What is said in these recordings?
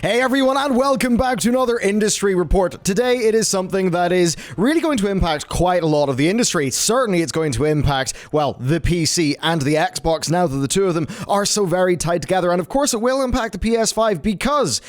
Hey everyone, and welcome back to another industry report. Today it is something that is really going to impact quite a lot of the industry. Certainly it's going to impact, well, the PC and the Xbox now that the two of them are so very tied together. And of course it will impact the PS5 because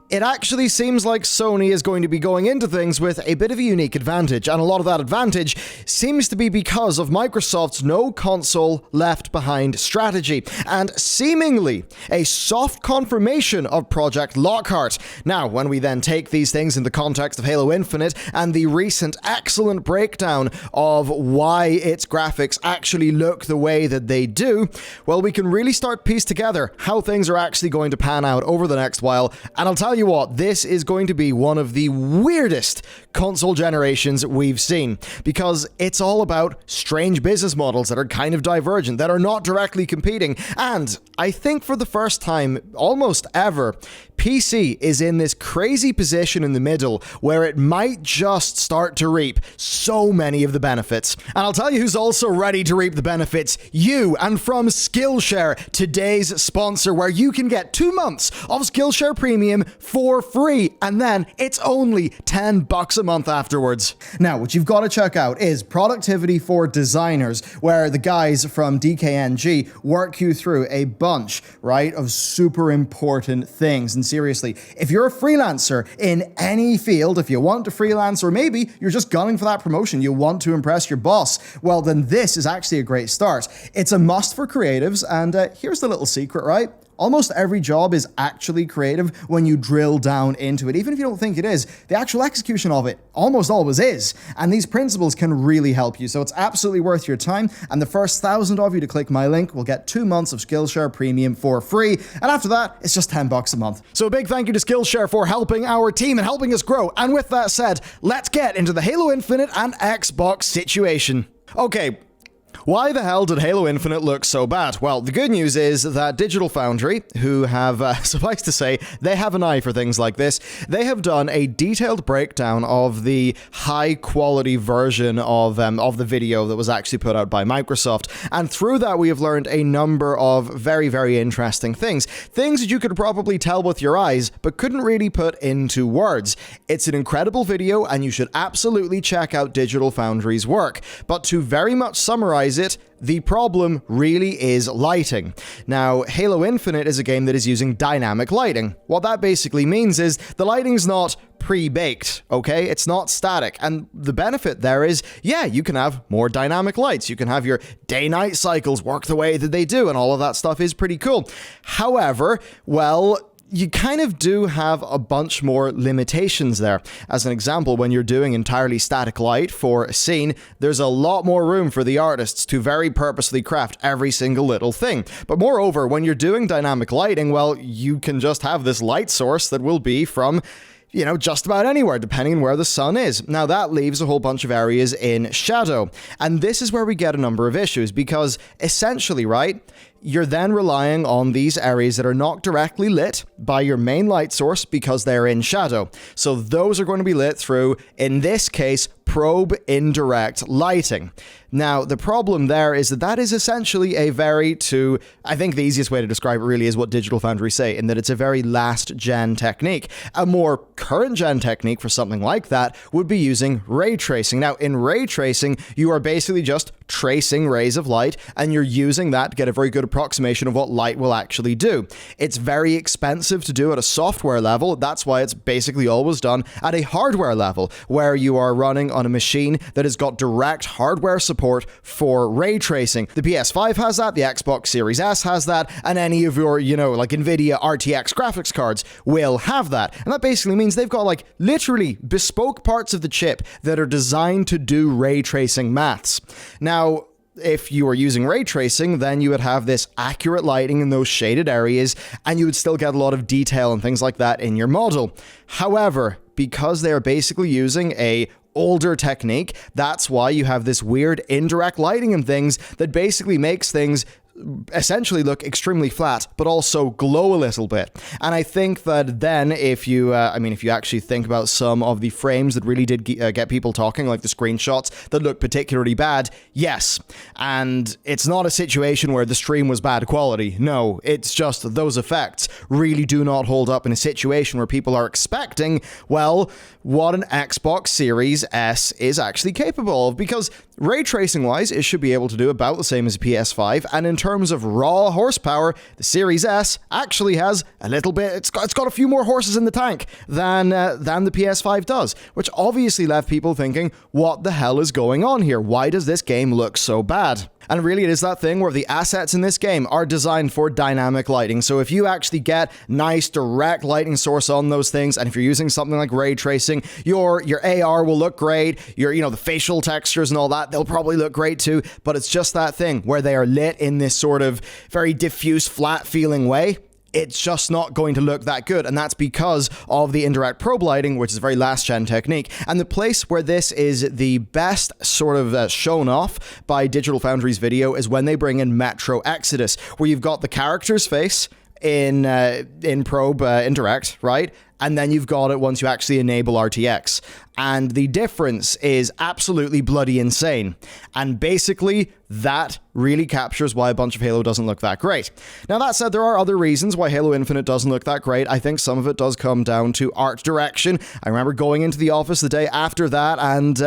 it actually seems like Sony is going to be going into things with a bit of a unique advantage, and a lot of that advantage seems to be because of Microsoft's no console left behind strategy, and seemingly a soft confirmation of Project Lockhart. Now, when we then take these things in the context of Halo Infinite and the recent excellent breakdown of why its graphics actually look the way that they do, well, we can really start to piece together how things are actually going to pan out over the next while, and I'll tell you what, this is going to be one of the weirdest console generations we've seen, because it's all about strange business models that are kind of divergent, that are not directly competing, and I think for the first time almost ever, PC is in this crazy position in the middle where it might just start to reap so many of the benefits. And I'll tell you who's also ready to reap the benefits: you. And from Skillshare, today's sponsor, where you can get 2 months of Skillshare Premium for free, and then it's only $10 a month afterwards. Now, what you've got to check out is Productivity for Designers, where the guys from DKNG work you through a bunch, right, of super important things. And seriously, if you're a freelancer in any field, if you want to freelance, or maybe you're just gunning for that promotion, you want to impress your boss, well, then this is actually a great start. It's a must for creatives, and here's the little secret, right? Almost every job is actually creative when you drill down into it. Even if you don't think it is, the actual execution of it almost always is. And these principles can really help you. So it's absolutely worth your time. And the first 1,000 of you to click my link will get 2 months of Skillshare Premium for free. And after that, it's just $10 a month. So a big thank you to Skillshare for helping our team and helping us grow. And with that said, let's get into the Halo Infinite and Xbox situation. Okay. Why the hell did Halo Infinite look so bad? Well, the good news is that Digital Foundry, who have, suffice to say, they have an eye for things like this, they have done a detailed breakdown of the high-quality version of the video that was actually put out by Microsoft, and through that we have learned a number of very, very interesting things. Things that you could probably tell with your eyes, but couldn't really put into words. It's an incredible video, and you should absolutely check out Digital Foundry's work. But to very much summarize it, the problem really is lighting. Now, Halo Infinite is a game that is using dynamic lighting. What that basically means is the lighting's not pre-baked, okay? It's not static. And the benefit there is, yeah, you can have more dynamic lights. You can have your day-night cycles work the way that they do, and all of that stuff is pretty cool. However, well, you kind of do have a bunch more limitations there. As an example, when you're doing entirely static light for a scene, there's a lot more room for the artists to very purposely craft every single little thing. But moreover, when you're doing dynamic lighting, well, you can just have this light source that will be from, you know, just about anywhere, depending on where the sun is. Now, that leaves a whole bunch of areas in shadow. And this is where we get a number of issues, because essentially, right, you're then relying on these areas that are not directly lit by your main light source because they're in shadow. So those are going to be lit through, in this case, probe indirect lighting. Now, the problem there is that that is essentially a I think the easiest way to describe it really is what Digital Foundry say, in that it's a very last-gen technique. A more current-gen technique for something like that would be using ray tracing. Now, in ray tracing, you are basically just tracing rays of light, and you're using that to get a very good approximation of what light will actually do. It's very expensive to do at a software level. That's why it's basically always done at a hardware level, where you are running on a machine that has got direct hardware support for ray tracing. The PS5 has that, the Xbox Series S has that, and any of your, like NVIDIA RTX graphics cards will have that. And that basically means they've got like literally bespoke parts of the chip that are designed to do ray tracing maths. Now, if you were using ray tracing, then you would have this accurate lighting in those shaded areas, and you would still get a lot of detail and things like that in your model. However, because they are basically using a older technique, that's why you have this weird indirect lighting and things that basically makes things essentially look extremely flat, but also glow a little bit. And I think that then if you actually think about some of the frames that really did get people talking, like the screenshots that look particularly bad, yes. And it's not a situation where the stream was bad quality. No, it's just those effects really do not hold up in a situation where people are expecting, well, what an Xbox Series S is actually capable of. Because ray tracing wise, it should be able to do about the same as a PS5, and in terms of raw horsepower, the Series S actually has a little bit, it's got a few more horses in the tank than the PS5 does, which obviously left people thinking, what the hell is going on here? Why does this game look so bad? And really, it is that thing where the assets in this game are designed for dynamic lighting. So if you actually get nice direct lighting source on those things, and if you're using something like ray tracing, your AR will look great. The facial textures and all that, they'll probably look great too. But it's just that thing where they are lit in this sort of very diffuse, flat feeling way. It's just not going to look that good, and that's because of the indirect probe lighting, which is a very last-gen technique. And the place where this is the best sort of shown off by Digital Foundry's video is when they bring in Metro Exodus, where you've got the character's face in probe indirect, right? And then you've got it once you actually enable RTX. And the difference is absolutely bloody insane. And basically, that really captures why a bunch of Halo doesn't look that great. Now, that said, there are other reasons why Halo Infinite doesn't look that great. I think some of it does come down to art direction. I remember going into the office the day after that, and,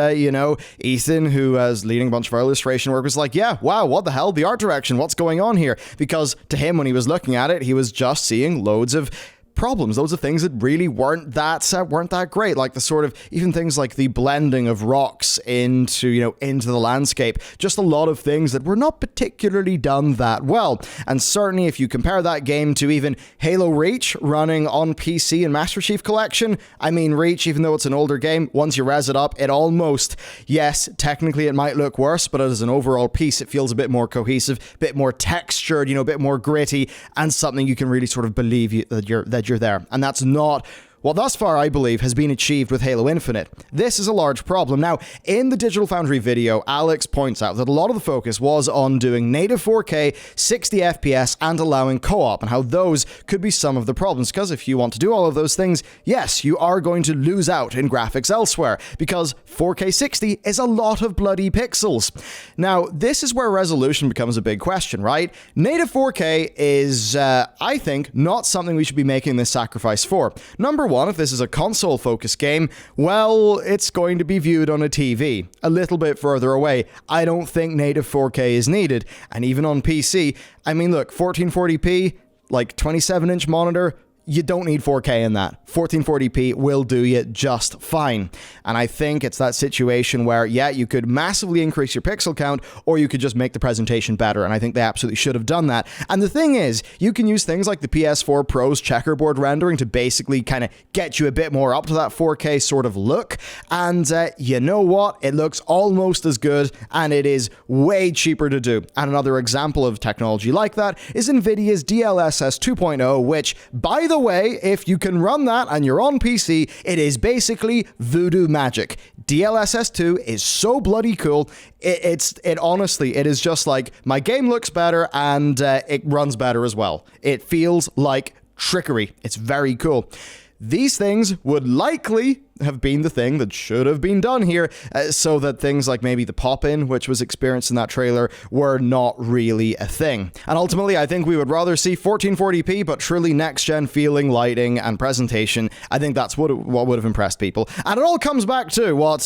Ethan, who was leading a bunch of our illustration work, was like, yeah, wow, what the hell? The art direction, what's going on here? Because to him, when he was looking at it, he was just seeing loads of problems. Those are things that really weren't that great, like the sort of even things like the blending of rocks into the landscape. Just a lot of things that were not particularly done that well. And certainly if you compare that game to even Halo Reach running on PC and Master Chief Collection, I mean, Reach, even though it's an older game, once you res it up, it almost, yes, technically it might look worse, but as an overall piece, it feels a bit more cohesive, a bit more textured, a bit more gritty, and something you can really sort of believe that you're there. And that's not what thus far, I believe, has been achieved with Halo Infinite. This is a large problem. Now, in the Digital Foundry video, Alex points out that a lot of the focus was on doing native 4K, 60 FPS, and allowing co-op, and how those could be some of the problems, because if you want to do all of those things, yes, you are going to lose out in graphics elsewhere, because 4K 60 is a lot of bloody pixels. Now, this is where resolution becomes a big question, right? Native 4K is, I think, not something we should be making this sacrifice for. Number one, if this is a console-focused game, well, it's going to be viewed on a TV, a little bit further away. I don't think native 4K is needed, and even on PC, I mean, look, 1440p, like 27-inch monitor, you don't need 4K in that. 1440p will do you just fine. And I think it's that situation where, yeah, you could massively increase your pixel count, or you could just make the presentation better, and I think they absolutely should have done that. And the thing is, you can use things like the PS4 Pro's checkerboard rendering to basically kind of get you a bit more up to that 4K sort of look, and you know what? It looks almost as good, and it is way cheaper to do. And another example of technology like that is NVIDIA's DLSS 2.0, which, by the way, if you can run that and you're on PC, it is basically voodoo magic. DLSS 2 is so bloody cool. It honestly, it is just like, my game looks better and it runs better as well. It feels like trickery. It's very cool. These things would likely have been the thing that should have been done here, so that things like maybe the pop-in, which was experienced in that trailer, were not really a thing. And ultimately, I think we would rather see 1440p, but truly next-gen feeling, lighting, and presentation. I think that's what would have impressed people. And it all comes back to what,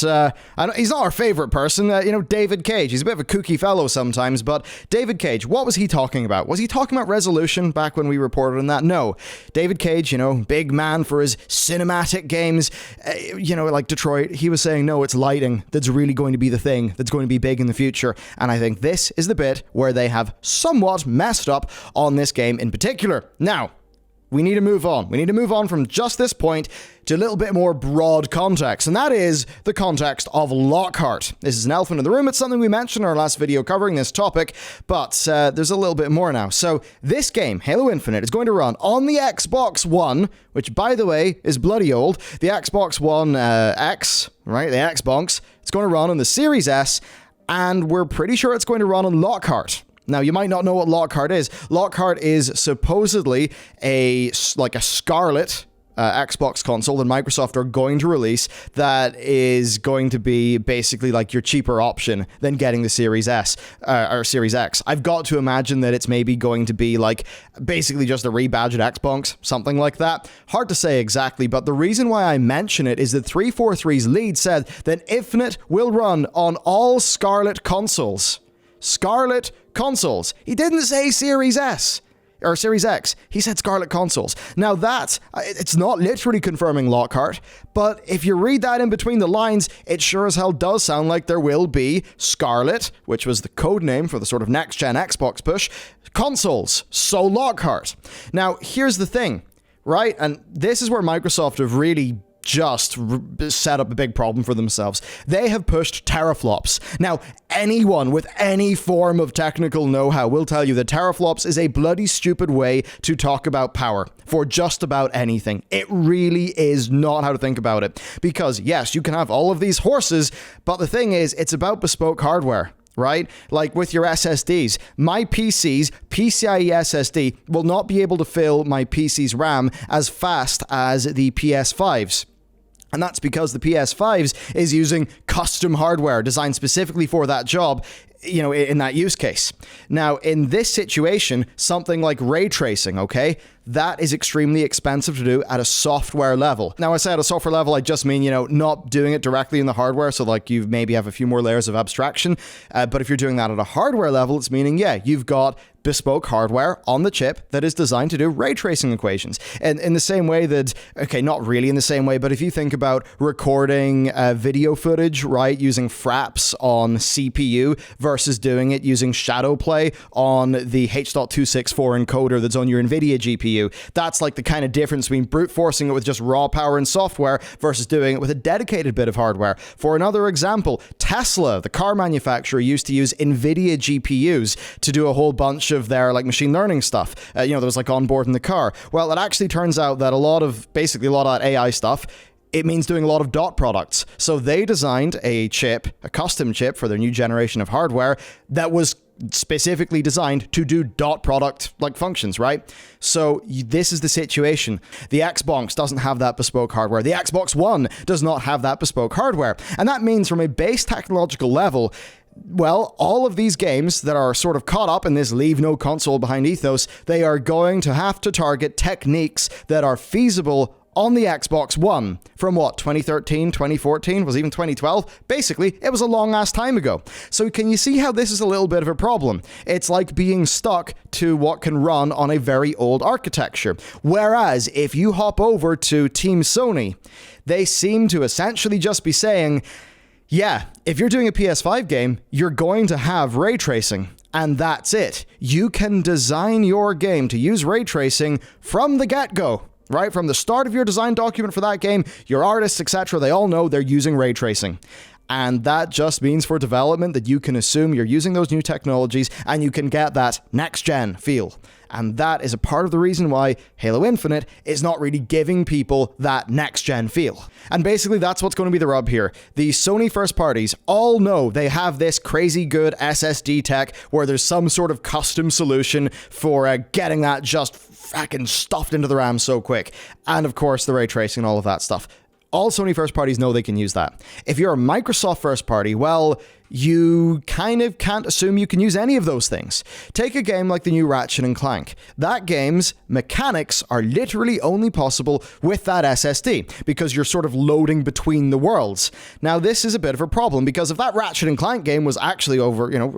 he's not our favorite person, David Cage. He's a bit of a kooky fellow sometimes, but David Cage, what was he talking about? Was he talking about resolution back when we reported on that? No. David Cage, big man for his cinematic games, like Detroit, he was saying, no, it's lighting that's really going to be the thing that's going to be big in the future. And I think this is the bit where they have somewhat messed up on this game in particular. Now, we need to move on. We need to move on from just this point to a little bit more broad context, and that is the context of Lockhart. This is an elephant in the room. It's something we mentioned in our last video covering this topic, but there's a little bit more now. So this game, Halo Infinite, is going to run on the Xbox One, which, by the way, is bloody old. The Xbox One X, right? The Xbox. It's going to run on the Series S, and we're pretty sure it's going to run on Lockhart. Now, you might not know what Lockhart is. Lockhart is supposedly a Scarlet Xbox console that Microsoft are going to release that is going to be basically like your cheaper option than getting the Series S or Series X. I've got to imagine that it's maybe going to be like basically just a rebadged Xbox, something like that. Hard to say exactly, but the reason why I mention it is that 343's lead said that Infinite will run on all Scarlet consoles. Scarlet consoles. He didn't say Series S. Or Series X. He said Scarlet consoles. Now that, it's not literally confirming Lockhart, but if you read that in between the lines, it sure as hell does sound like there will be Scarlet, which was the code name for the sort of next-gen Xbox push, consoles. So Lockhart. Now, here's the thing, right? And this is where Microsoft have really just set up a big problem for themselves. They have pushed teraflops. Now, anyone with any form of technical know-how will tell you that teraflops is a bloody stupid way to talk about power for just about anything. It really is not how to think about it. Because, yes, you can have all of these horses, but the thing is, it's about bespoke hardware. Right? Like with your SSDs. My PC's PCIe SSD will not be able to fill my PC's RAM as fast as the PS5's. And that's because the PS5's is using custom hardware designed specifically for that job, you know, in that use case. Now, in this situation, something like ray tracing, okay, that is extremely expensive to do at a software level. Now, I say at a software level, I just mean, you know, not doing it directly in the hardware. So like you maybe have a few more layers of abstraction. But if you're doing that at a hardware level, it's meaning, yeah, you've got bespoke hardware on the chip that is designed to do ray tracing equations. And in the same way that, okay, not really in the same way, but if you think about recording video footage, right, using fraps on CPU versus doing it using shadow play on the H.264 encoder that's on your NVIDIA GPU, that's like the kind of difference between brute forcing it with just raw power and software versus doing it with a dedicated bit of hardware. For another example, Tesla, the car manufacturer, used to use NVIDIA GPUs to do a whole bunch of their like machine learning stuff, that was like on board in the car. Well, it actually turns out that a lot of that AI stuff, it means doing a lot of dot products. So they designed a custom chip for their new generation of hardware that was specifically designed to do dot product like functions, right? So this is the situation. The Xbox doesn't have that bespoke hardware. The Xbox One does not have that bespoke hardware. And that means from a base technological level, well, all of these games that are sort of caught up in this leave no console behind ethos, they are going to have to target techniques that are feasible on the Xbox One from what, 2013, 2014, was even 2012? Basically, it was a long-ass time ago. So can you see how this is a little bit of a problem? It's like being stuck to what can run on a very old architecture. Whereas, if you hop over to Team Sony, they seem to essentially just be saying, yeah, if you're doing a PS5 game, you're going to have ray tracing. And that's it. You can design your game to use ray tracing from the get-go. Right? From the start of your design document for that game, your artists, etc., they all know they're using ray tracing. And that just means for development that you can assume you're using those new technologies and you can get that next-gen feel. And that is a part of the reason why Halo Infinite is not really giving people that next-gen feel. And basically, that's what's going to be the rub here. The Sony first parties all know they have this crazy good SSD tech where there's some sort of custom solution for getting that just fucking stuffed into the RAM so quick. And of course, the ray tracing and all of that stuff. All Sony first parties know they can use that. If you're a Microsoft first party, well, you kind of can't assume you can use any of those things. Take a game like the new Ratchet & Clank. That game's mechanics are literally only possible with that SSD, because you're sort of loading between the worlds. Now, this is a bit of a problem, because if that Ratchet & Clank game was actually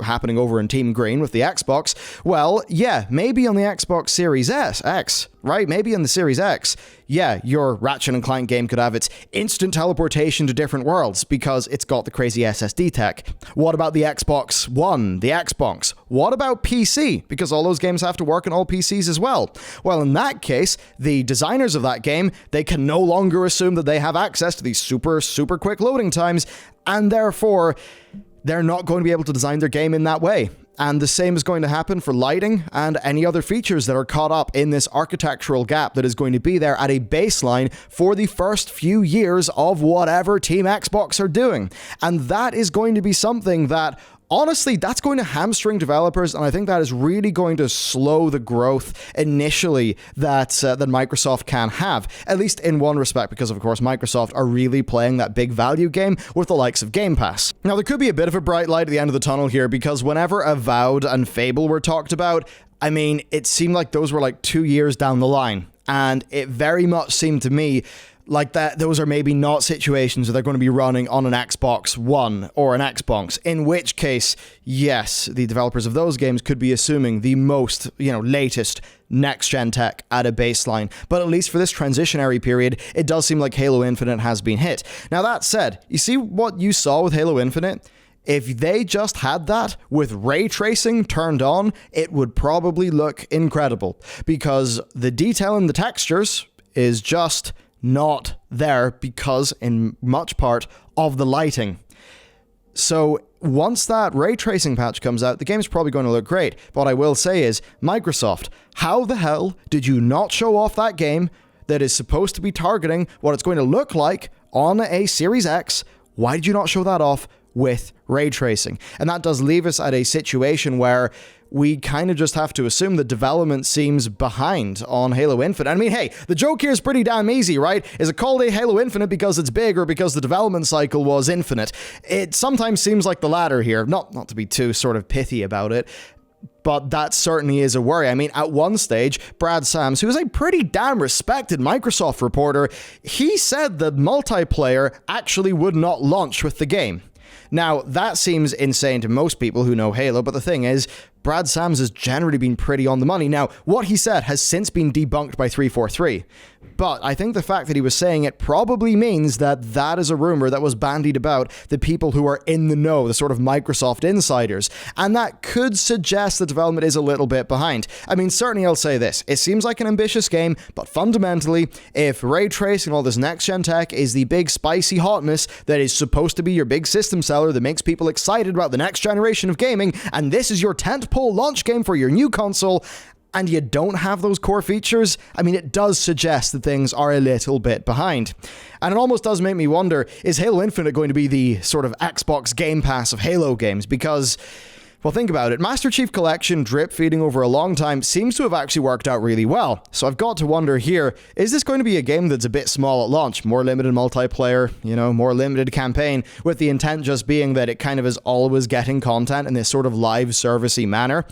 happening over in Team Green with the Xbox, well, yeah, maybe on the Xbox Series X, right? Maybe on the Series X, yeah, your Ratchet & Clank game could have its instant teleportation to different worlds, because it's got the crazy SSD tech. What about the Xbox One, the Xbox? What about PC? Because all those games have to work on all PCs as well. Well, in that case, the designers of that game, they can no longer assume that they have access to these super, super quick loading times, and therefore, they're not going to be able to design their game in that way. And the same is going to happen for lighting and any other features that are caught up in this architectural gap that is going to be there at a baseline for the first few years of whatever Team Xbox are doing. And that is going to be something that honestly, that's going to hamstring developers, and I think that is really going to slow the growth initially that Microsoft can have, at least in one respect, because of course Microsoft are really playing that big value game with the likes of Game Pass. Now, there could be a bit of a bright light at the end of the tunnel here, because whenever Avowed and Fable were talked about, I mean, it seemed like those were like 2 years down the line, and it very much seemed to me like that those are maybe not situations where they're going to be running on an Xbox One or an Xbox, in which case, yes, the developers of those games could be assuming the most, latest next-gen tech at a baseline. But at least for this transitionary period, it does seem like Halo Infinite has been hit. Now, that said, you see what you saw with Halo Infinite? If they just had that with ray tracing turned on, it would probably look incredible, because the detail in the textures is just not there because in much part of the lighting. So once that ray tracing patch comes out, the game's probably going to look great. But what I will say is, Microsoft, how the hell did you not show off that game that is supposed to be targeting what it's going to look like on a Series X? Why did you not show that off with ray tracing? And that does leave us at a situation where we kind of just have to assume that development seems behind on Halo Infinite. I mean, hey, the joke here is pretty damn easy, right? Is it called a Halo Infinite because it's big or because the development cycle was infinite? It sometimes seems like the latter here, not to be too sort of pithy about it, but that certainly is a worry. I mean, at one stage, Brad Sams, who is a pretty damn respected Microsoft reporter, he said that multiplayer actually would not launch with the game. Now, that seems insane to most people who know Halo, but the thing is, Brad Sams has generally been pretty on the money. Now, what he said has since been debunked by 343, but I think the fact that he was saying it probably means that that is a rumor that was bandied about the people who are in the know, the sort of Microsoft insiders, and that could suggest the development is a little bit behind. I mean, certainly I'll say this, it seems like an ambitious game, but fundamentally, if ray tracing and all this next-gen tech is the big spicy hotness that is supposed to be your big system seller that makes people excited about the next generation of gaming, and this is your tentpole launch game for your new console, and you don't have those core features, I mean, it does suggest that things are a little bit behind. And it almost does make me wonder, is Halo Infinite going to be the sort of Xbox Game Pass of Halo games? Because, well, think about it. Master Chief Collection drip feeding over a long time seems to have actually worked out really well. So I've got to wonder here, is this going to be a game that's a bit small at launch? More limited multiplayer, more limited campaign, with the intent just being that it kind of is always getting content in this sort of live servicey manner?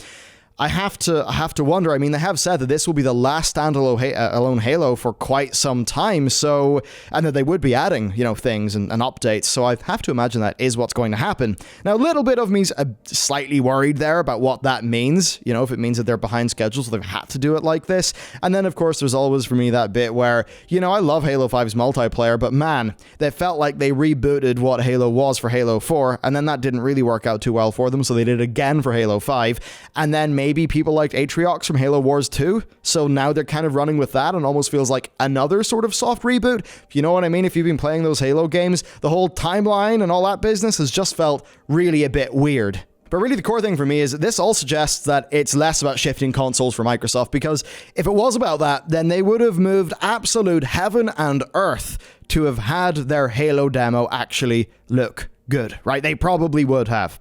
I have to wonder. I mean, they have said that this will be the last standalone Halo for quite some time, so, and that they would be adding, things and updates, so I have to imagine that is what's going to happen. Now, a little bit of me's slightly worried there about what that means, if it means that they're behind schedule, so they've had to do it like this. And then, of course, there's always for me that bit where, I love Halo 5's multiplayer, but man, they felt like they rebooted what Halo was for Halo 4, and then that didn't really work out too well for them, so they did it again for Halo 5, and then maybe people liked Atriox from Halo Wars 2, so now they're kind of running with that and almost feels like another sort of soft reboot. You know what I mean? If you've been playing those Halo games, the whole timeline and all that business has just felt really a bit weird. But really the core thing for me is this all suggests that it's less about shifting consoles for Microsoft, because if it was about that, then they would have moved absolute heaven and earth to have had their Halo demo actually look good, right? They probably would have.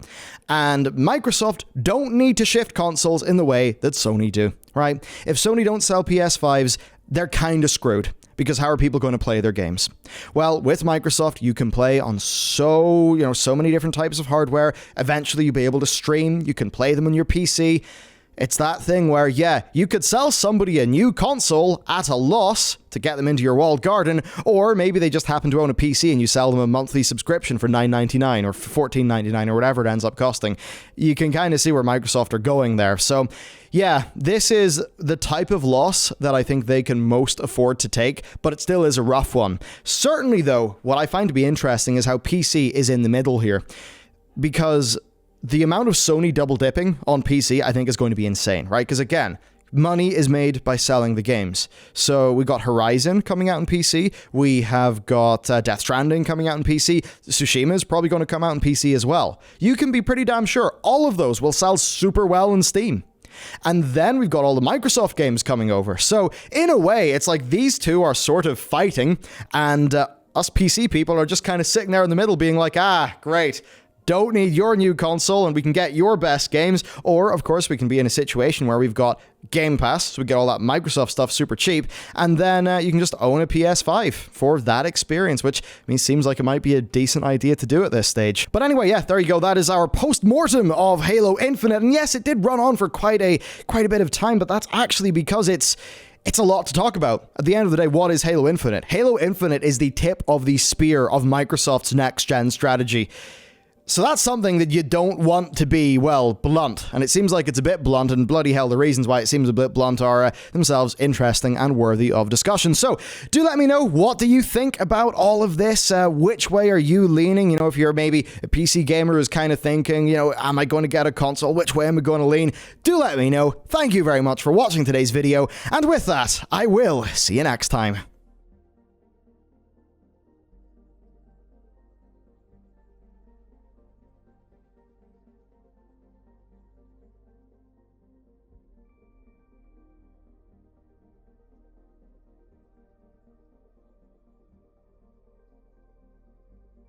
And Microsoft don't need to shift consoles in the way that Sony do, right? If Sony don't sell PS5s, they're kind of screwed, because how are people going to play their games? Well, with Microsoft, you can play on so many different types of hardware. Eventually, you'll be able to stream. You can play them on your PC. It's that thing where, yeah, you could sell somebody a new console at a loss to get them into your walled garden, or maybe they just happen to own a PC and you sell them a monthly subscription for $9.99 or $14.99 or whatever it ends up costing. You can kind of see where Microsoft are going there. So, yeah, this is the type of loss that I think they can most afford to take, but it still is a rough one. Certainly, though, what I find to be interesting is how PC is in the middle here, because the amount of Sony double dipping on PC, I think, is going to be insane, right? Because again, money is made by selling the games. So we got Horizon coming out on PC. We have got Death Stranding coming out on PC. Tsushima is probably going to come out on PC as well. You can be pretty damn sure all of those will sell super well in Steam. And then we've got all the Microsoft games coming over. So in a way, it's like these two are sort of fighting, and us PC people are just kind of sitting there in the middle being like, great. don't need your new console and we can get your best games. Or, of course, we can be in a situation where we've got Game Pass, so we get all that Microsoft stuff super cheap, and then you can just own a PS5 for that experience, which seems like it might be a decent idea to do at this stage. But anyway, yeah, there you go. That is our post-mortem of Halo Infinite, and yes, it did run on for quite a bit of time, but that's actually because it's a lot to talk about. At the end of the day, what is Halo Infinite? Halo Infinite is the tip of the spear of Microsoft's next-gen strategy. So that's something that you don't want to be, well, blunt. And it seems like it's a bit blunt, and bloody hell, the reasons why it seems a bit blunt are themselves interesting and worthy of discussion. So do let me know, what do you think about all of this? Which way are you leaning? You know, if you're maybe a PC gamer who's kind of thinking, you know, am I going to get a console? Which way am I going to lean? Do let me know. Thank you very much for watching today's video. And with that, I will see you next time.